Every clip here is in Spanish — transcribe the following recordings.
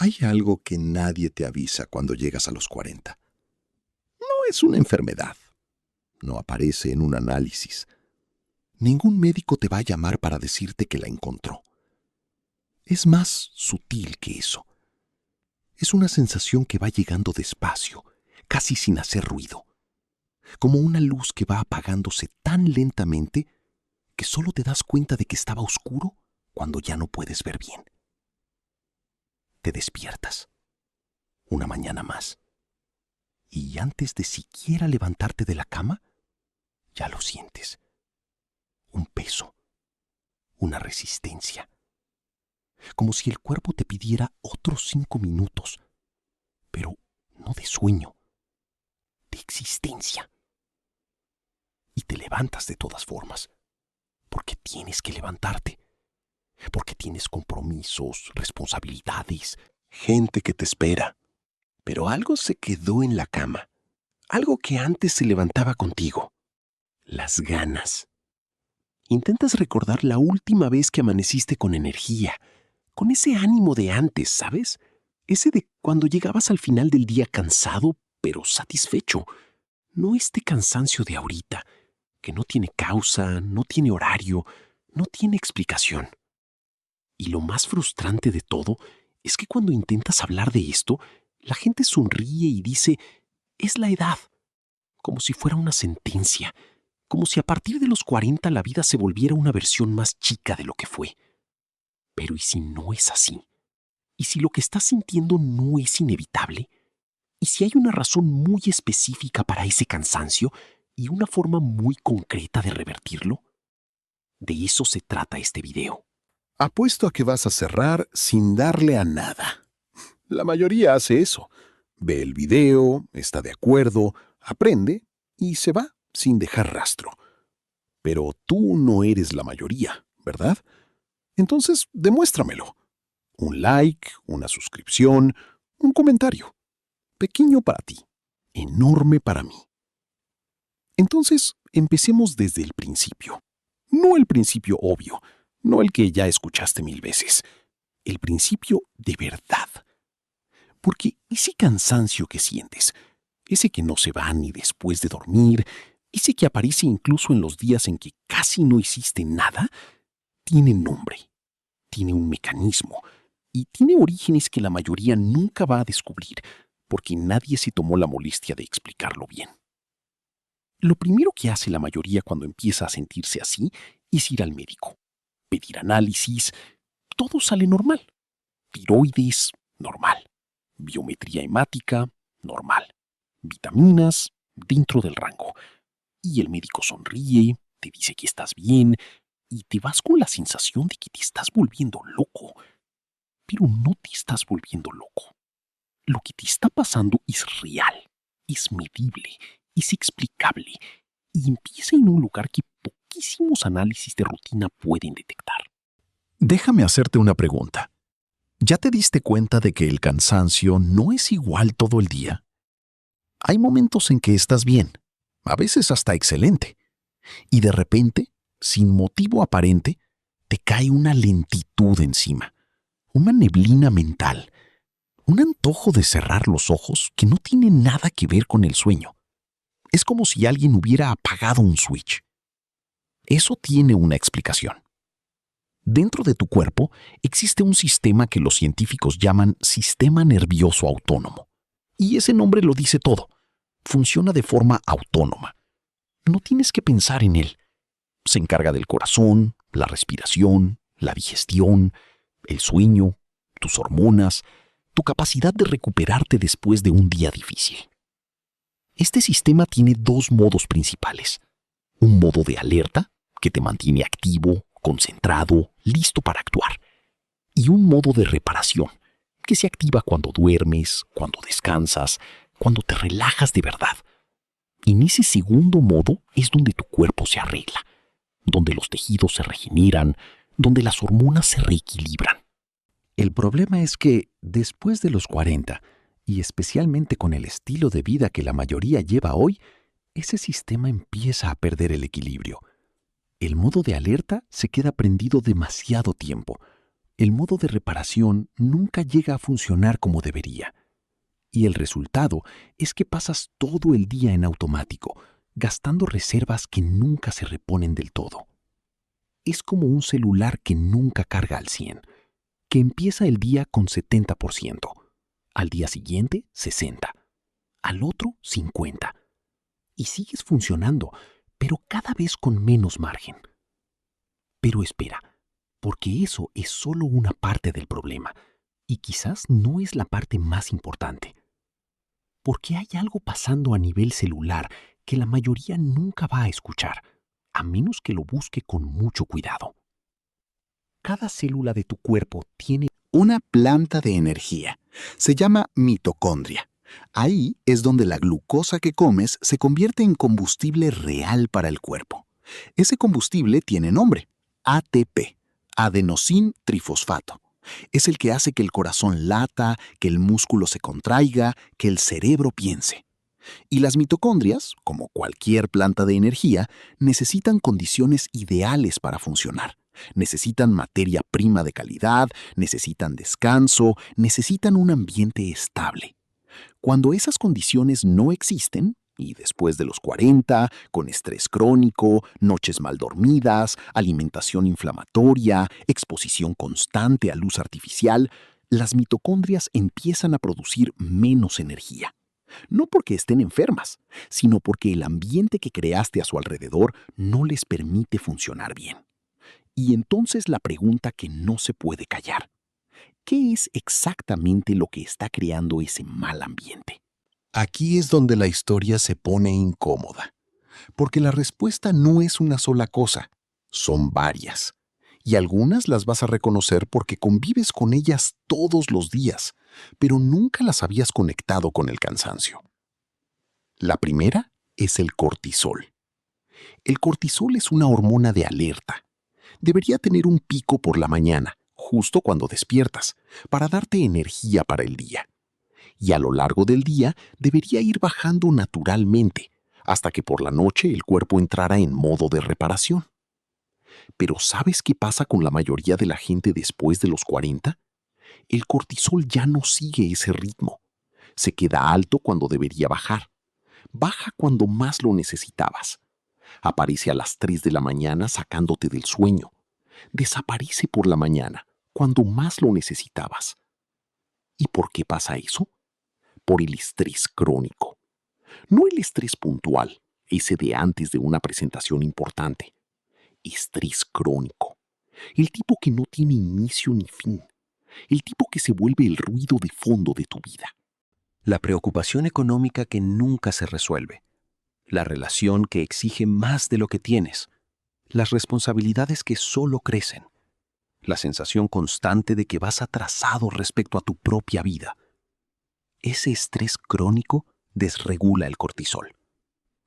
Hay algo que nadie te avisa cuando llegas a los 40. No es una enfermedad. No aparece en un análisis. Ningún médico te va a llamar para decirte que la encontró. Es más sutil que eso. Es una sensación que va llegando despacio, casi sin hacer ruido. Como una luz que va apagándose tan lentamente que solo te das cuenta de que estaba oscuro cuando ya no puedes ver bien. Te despiertas. Una mañana más. Y antes de siquiera levantarte de la cama, ya lo sientes. Un peso. Una resistencia. Como si el cuerpo te pidiera otros 5 minutos. Pero no de sueño. De existencia. Y te levantas de todas formas. Porque tienes que levantarte. Porque tienes compromisos, responsabilidades, gente que te espera. Pero algo se quedó en la cama. Algo que antes se levantaba contigo. Las ganas. Intentas recordar la última vez que amaneciste con energía, con ese ánimo de antes, ¿sabes? Ese de cuando llegabas al final del día cansado, pero satisfecho. No este cansancio de ahorita, que no tiene causa, no tiene horario, no tiene explicación. Y lo más frustrante de todo es que cuando intentas hablar de esto, la gente sonríe y dice, es la edad, como si fuera una sentencia, como si a partir de los 40 la vida se volviera una versión más chica de lo que fue. Pero ¿y si no es así? ¿Y si lo que estás sintiendo no es inevitable? ¿Y si hay una razón muy específica para ese cansancio y una forma muy concreta de revertirlo? De eso se trata este video. Apuesto a que vas a cerrar sin darle a nada. La mayoría hace eso. Ve el video, está de acuerdo, aprende y se va sin dejar rastro. Pero tú no eres la mayoría, ¿verdad? Entonces, demuéstramelo. Un like, una suscripción, un comentario. Pequeño para ti, enorme para mí. Entonces, empecemos desde el principio. No el principio obvio, no el que ya escuchaste 1000 veces. El principio de verdad. Porque ese cansancio que sientes, ese que no se va ni después de dormir, ese que aparece incluso en los días en que casi no hiciste nada, tiene nombre, tiene un mecanismo y tiene orígenes que la mayoría nunca va a descubrir porque nadie se tomó la molestia de explicarlo bien. Lo primero que hace la mayoría cuando empieza a sentirse así es ir al médico, pedir análisis, todo sale normal. Tiroides, normal. Biometría hemática, normal. Vitaminas, dentro del rango. Y el médico sonríe, te dice que estás bien y te vas con la sensación de que te estás volviendo loco. Pero no te estás volviendo loco. Lo que te está pasando es real, es medible, es explicable y empieza en un lugar que poquísimos análisis de rutina pueden detectar. Déjame hacerte una pregunta. ¿Ya te diste cuenta de que el cansancio no es igual todo el día? Hay momentos en que estás bien, a veces hasta excelente, y de repente, sin motivo aparente, te cae una lentitud encima, una neblina mental, un antojo de cerrar los ojos que no tiene nada que ver con el sueño. Es como si alguien hubiera apagado un switch. Eso tiene una explicación. Dentro de tu cuerpo existe un sistema que los científicos llaman sistema nervioso autónomo. Y ese nombre lo dice todo. Funciona de forma autónoma. No tienes que pensar en él. Se encarga del corazón, la respiración, la digestión, el sueño, tus hormonas, tu capacidad de recuperarte después de un día difícil. Este sistema tiene 2 modos principales. Un modo de alerta, que te mantiene activo, concentrado, listo para actuar. Y un modo de reparación, que se activa cuando duermes, cuando descansas, cuando te relajas de verdad. En ese segundo modo es donde tu cuerpo se arregla, donde los tejidos se regeneran, donde las hormonas se reequilibran. El problema es que, después de los 40, y especialmente con el estilo de vida que la mayoría lleva hoy, ese sistema empieza a perder el equilibrio. El modo de alerta se queda prendido demasiado tiempo, el modo de reparación nunca llega a funcionar como debería. Y el resultado es que pasas todo el día en automático, gastando reservas que nunca se reponen del todo. Es como un celular que nunca carga al 100, que empieza el día con 70%, al día siguiente 60%, al otro 50%. Y sigues funcionando, pero cada vez con menos margen. Pero espera, porque eso es solo una parte del problema, y quizás no es la parte más importante. Porque hay algo pasando a nivel celular que la mayoría nunca va a escuchar, a menos que lo busque con mucho cuidado. Cada célula de tu cuerpo tiene una planta de energía. Se llama mitocondria. Ahí es donde la glucosa que comes se convierte en combustible real para el cuerpo. Ese combustible tiene nombre: ATP, adenosín trifosfato. Es el que hace que el corazón lata, que el músculo se contraiga, que el cerebro piense. Y las mitocondrias, como cualquier planta de energía, necesitan condiciones ideales para funcionar. Necesitan materia prima de calidad, necesitan descanso, necesitan un ambiente estable. Cuando esas condiciones no existen, y después de los 40, con estrés crónico, noches mal dormidas, alimentación inflamatoria, exposición constante a luz artificial, las mitocondrias empiezan a producir menos energía. No porque estén enfermas, sino porque el ambiente que creaste a su alrededor no les permite funcionar bien. Y entonces la pregunta que no se puede callar: ¿qué es exactamente lo que está creando ese mal ambiente? Aquí es donde la historia se pone incómoda, porque la respuesta no es una sola cosa, son varias. Y algunas las vas a reconocer porque convives con ellas todos los días, pero nunca las habías conectado con el cansancio. La primera es el cortisol. El cortisol es una hormona de alerta. Debería tener un pico por la mañana, justo cuando despiertas, para darte energía para el día. Y a lo largo del día debería ir bajando naturalmente, hasta que por la noche el cuerpo entrara en modo de reparación. Pero ¿sabes qué pasa con la mayoría de la gente después de los 40? El cortisol ya no sigue ese ritmo. Se queda alto cuando debería bajar. Baja cuando más lo necesitabas. Aparece a las 3 de la mañana sacándote del sueño. Desaparece por la mañana, cuando más lo necesitabas. ¿Y por qué pasa eso? Por el estrés crónico. No el estrés puntual, ese de antes de una presentación importante. Estrés crónico. El tipo que no tiene inicio ni fin. El tipo que se vuelve el ruido de fondo de tu vida. la preocupación económica que nunca se resuelve, la relación que exige más de lo que tienes, las responsabilidades que solo crecen, la sensación constante de que vas atrasado respecto a tu propia vida. Ese estrés crónico desregula el cortisol.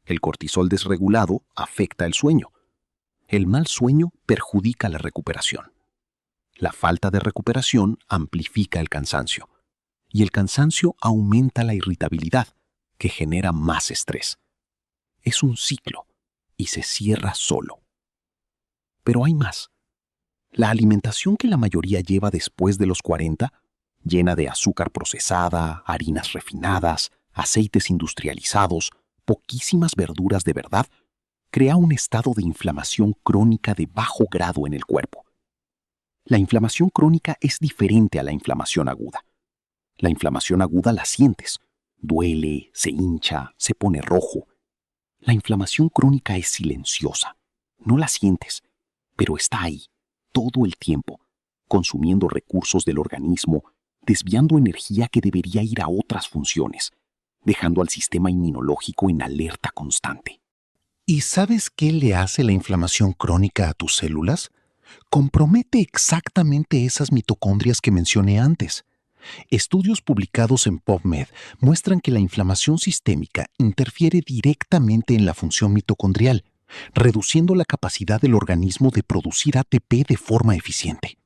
El cortisol desregulado afecta el sueño. El mal sueño perjudica la recuperación. La falta de recuperación amplifica el cansancio. Y el cansancio aumenta la irritabilidad, que genera más estrés. Es un ciclo y se cierra solo. Pero hay más. La alimentación que la mayoría lleva después de los 40, llena de azúcar procesada, harinas refinadas, aceites industrializados, poquísimas verduras de verdad, crea un estado de inflamación crónica de bajo grado en el cuerpo. La inflamación crónica es diferente a la inflamación aguda. La inflamación aguda la sientes, duele, se hincha, se pone rojo. La inflamación crónica es silenciosa, no la sientes, pero está ahí, todo el tiempo, consumiendo recursos del organismo, desviando energía que debería ir a otras funciones, dejando al sistema inmunológico en alerta constante. ¿Y sabes qué le hace la inflamación crónica a tus células? Compromete exactamente esas mitocondrias que mencioné antes. Estudios publicados en PubMed muestran que la inflamación sistémica interfiere directamente en la función mitocondrial, reduciendo la capacidad del organismo de producir ATP de forma eficiente.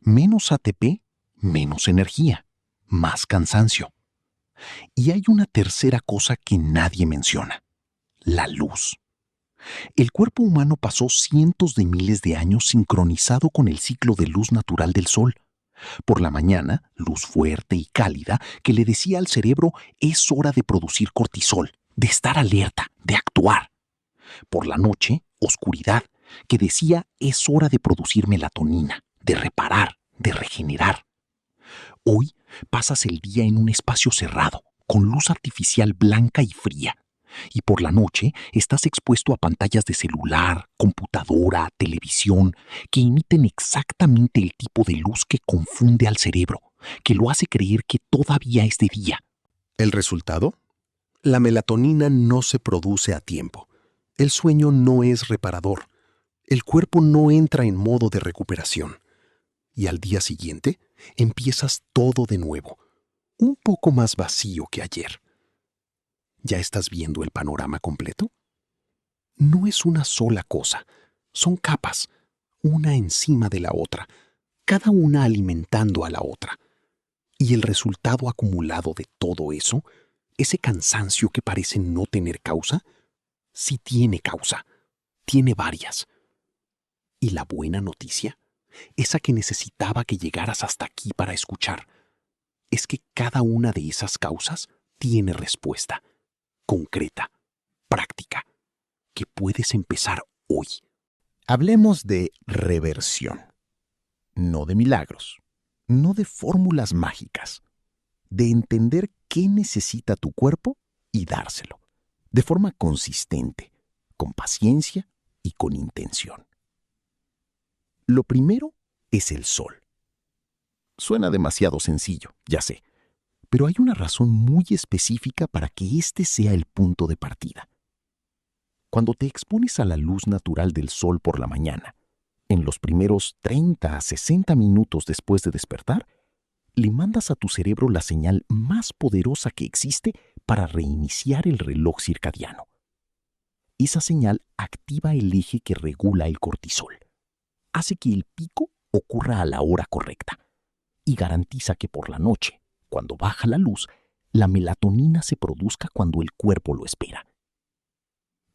Menos ATP, menos energía, más cansancio. Y hay una tercera cosa que nadie menciona: la luz. El cuerpo humano pasó cientos de miles de años sincronizado con el ciclo de luz natural del sol. Por la mañana, luz fuerte y cálida que le decía al cerebro es hora de producir cortisol, de estar alerta, de actuar. Por la noche, oscuridad que decía es hora de producir melatonina, de reparar, de regenerar. Hoy pasas el día en un espacio cerrado, con luz artificial blanca y fría. Y por la noche estás expuesto a pantallas de celular, computadora, televisión, que emiten exactamente el tipo de luz que confunde al cerebro, que lo hace creer que todavía es de día. ¿El resultado? La melatonina no se produce a tiempo. El sueño no es reparador. El cuerpo no entra en modo de recuperación. Y al día siguiente empiezas todo de nuevo, un poco más vacío que ayer. ¿Ya estás viendo el panorama completo? No es una sola cosa, son capas, una encima de la otra, cada una alimentando a la otra. Y el resultado acumulado de todo eso, ese cansancio que parece no tener causa, sí tiene causa, tiene varias. Y la buena noticia, esa que necesitaba que llegaras hasta aquí para escuchar, es que cada una de esas causas tiene respuesta, concreta, práctica, que puedes empezar hoy. Hablemos de reversión, no de milagros, no de fórmulas mágicas, de entender qué necesita tu cuerpo y dárselo, de forma consistente, con paciencia y con intención. Lo primero es el sol. Suena demasiado sencillo, ya sé, pero hay una razón muy específica para que este sea el punto de partida. Cuando te expones a la luz natural del sol por la mañana, en los primeros 30 a 60 minutos después de despertar, le mandas a tu cerebro la señal más poderosa que existe para reiniciar el reloj circadiano. Esa señal activa el eje que regula el cortisol, hace que el pico ocurra a la hora correcta y garantiza que por la noche, cuando baja la luz, la melatonina se produzca cuando el cuerpo lo espera.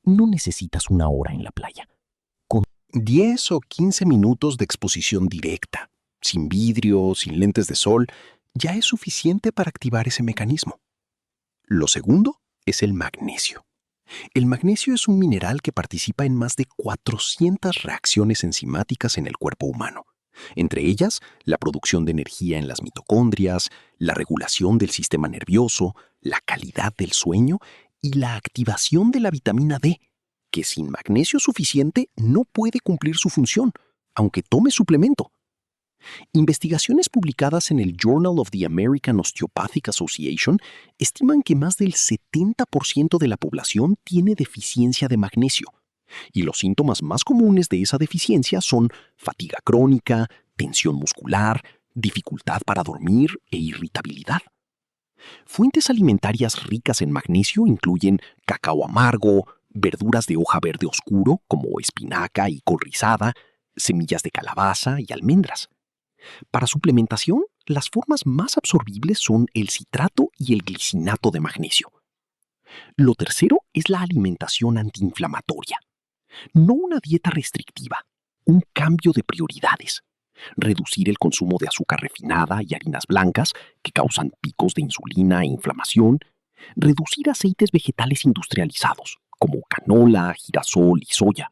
No necesitas una hora en la playa. Con 10 o 15 minutos de exposición directa, sin vidrio, sin lentes de sol, ya es suficiente para activar ese mecanismo. Lo segundo es el magnesio. El magnesio es un mineral que participa en más de 400 reacciones enzimáticas en el cuerpo humano. Entre ellas, la producción de energía en las mitocondrias, la regulación del sistema nervioso, la calidad del sueño y la activación de la vitamina D, que sin magnesio suficiente no puede cumplir su función, aunque tome suplemento. Investigaciones publicadas en el Journal of the American Osteopathic Association estiman que más del 70% de la población tiene deficiencia de magnesio. Y los síntomas más comunes de esa deficiencia son fatiga crónica, tensión muscular, dificultad para dormir e irritabilidad. Fuentes alimentarias ricas en magnesio incluyen cacao amargo, verduras de hoja verde oscuro como espinaca y col rizada, semillas de calabaza y almendras. Para suplementación, las formas más absorbibles son el citrato y el glicinato de magnesio. Lo tercero es la alimentación antiinflamatoria. No una dieta restrictiva, un cambio de prioridades. Reducir el consumo de azúcar refinada y harinas blancas que causan picos de insulina e inflamación. Reducir aceites vegetales industrializados, como canola, girasol y soya.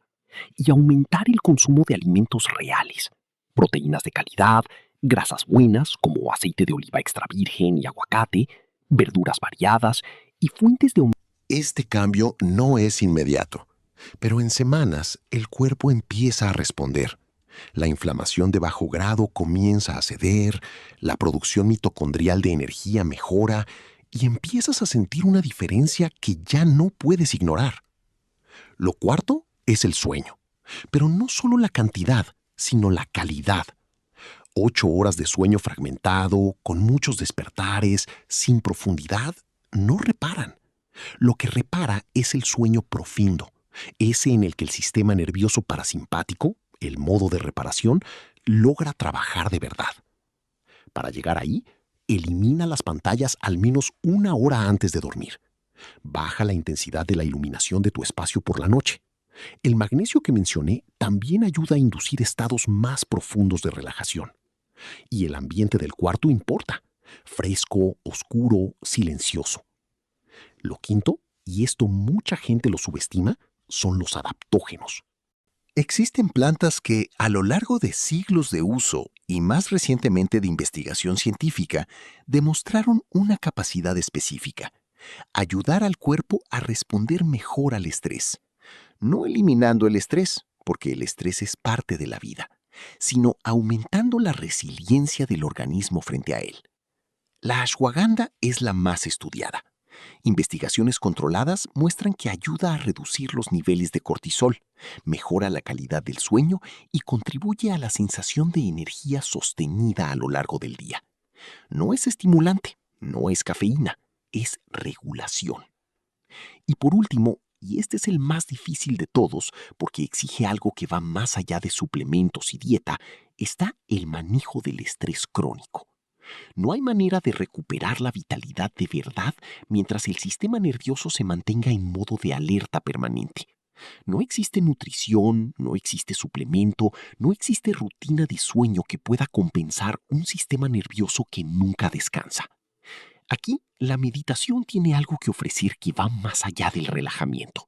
Y aumentar el consumo de alimentos reales. Proteínas de calidad, grasas buenas como aceite de oliva extra virgen y aguacate, verduras variadas y fuentes de omega. Este cambio no es inmediato, pero en semanas el cuerpo empieza a responder. La inflamación de bajo grado comienza a ceder, la producción mitocondrial de energía mejora y empiezas a sentir una diferencia que ya no puedes ignorar. Lo cuarto es el sueño, pero no solo la cantidad, sino la calidad. 8 horas de sueño fragmentado, con muchos despertares, sin profundidad, no reparan. Lo que repara es el sueño profundo, ese en el que el sistema nervioso parasimpático, el modo de reparación, logra trabajar de verdad. Para llegar ahí, elimina las pantallas al menos 1 hora antes de dormir. Baja la intensidad de la iluminación de tu espacio por la noche. El magnesio que mencioné también ayuda a inducir estados más profundos de relajación. Y el ambiente del cuarto importa: fresco, oscuro, silencioso. Lo quinto, y esto mucha gente lo subestima, son los adaptógenos. Existen plantas que, a lo largo de siglos de uso y más recientemente de investigación científica, demostraron una capacidad específica: ayudar al cuerpo a responder mejor al estrés. No eliminando el estrés, porque el estrés es parte de la vida, sino aumentando la resiliencia del organismo frente a él. La ashwagandha es la más estudiada. Investigaciones controladas muestran que ayuda a reducir los niveles de cortisol, mejora la calidad del sueño y contribuye a la sensación de energía sostenida a lo largo del día. No es estimulante, no es cafeína, es regulación. Y por último, y este es el más difícil de todos porque exige algo que va más allá de suplementos y dieta, está el manejo del estrés crónico. No hay manera de recuperar la vitalidad de verdad mientras el sistema nervioso se mantenga en modo de alerta permanente. No existe nutrición, no existe suplemento, no existe rutina de sueño que pueda compensar un sistema nervioso que nunca descansa. Aquí, la meditación tiene algo que ofrecer que va más allá del relajamiento.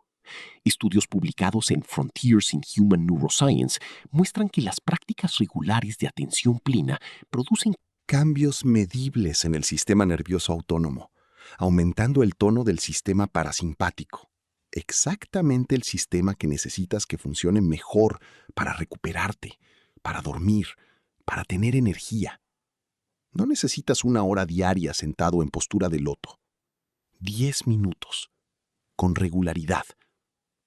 Estudios publicados en Frontiers in Human Neuroscience muestran que las prácticas regulares de atención plena producen cambios medibles en el sistema nervioso autónomo, aumentando el tono del sistema parasimpático, exactamente el sistema que necesitas que funcione mejor para recuperarte, para dormir, para tener energía. No necesitas 1 hora diaria sentado en postura de loto. 10 minutos, con regularidad,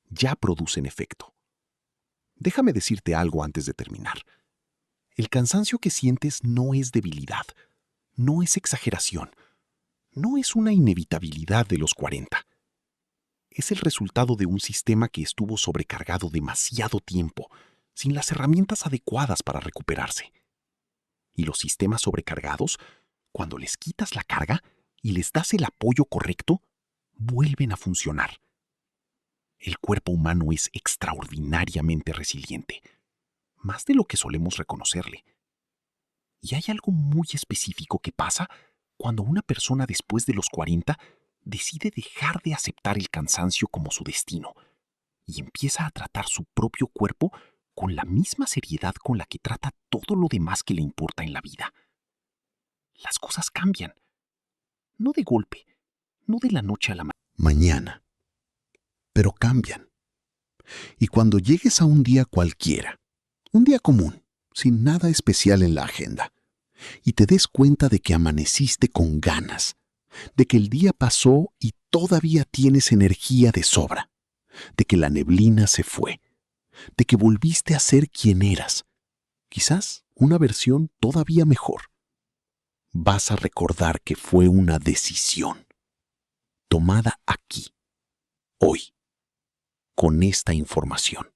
ya producen efecto. Déjame decirte algo antes de terminar. El cansancio que sientes no es debilidad, no es exageración, no es una inevitabilidad de los 40. Es el resultado de un sistema que estuvo sobrecargado demasiado tiempo, sin las herramientas adecuadas para recuperarse. Y los sistemas sobrecargados, cuando les quitas la carga y les das el apoyo correcto, vuelven a funcionar. El cuerpo humano es extraordinariamente resiliente, más de lo que solemos reconocerle. Y hay algo muy específico que pasa cuando una persona después de los 40 decide dejar de aceptar el cansancio como su destino y empieza a tratar su propio cuerpo con la misma seriedad con la que trata todo lo demás que le importa en la vida. Las cosas cambian, no de golpe, no de la noche a la Mañana. Pero cambian. Y cuando llegues a un día cualquiera, un día común, sin nada especial en la agenda, y te des cuenta de que amaneciste con ganas, de que el día pasó y todavía tienes energía de sobra, de que la neblina se fue, de que volviste a ser quien eras, quizás una versión todavía mejor, vas a recordar que fue una decisión tomada aquí, hoy, con esta información.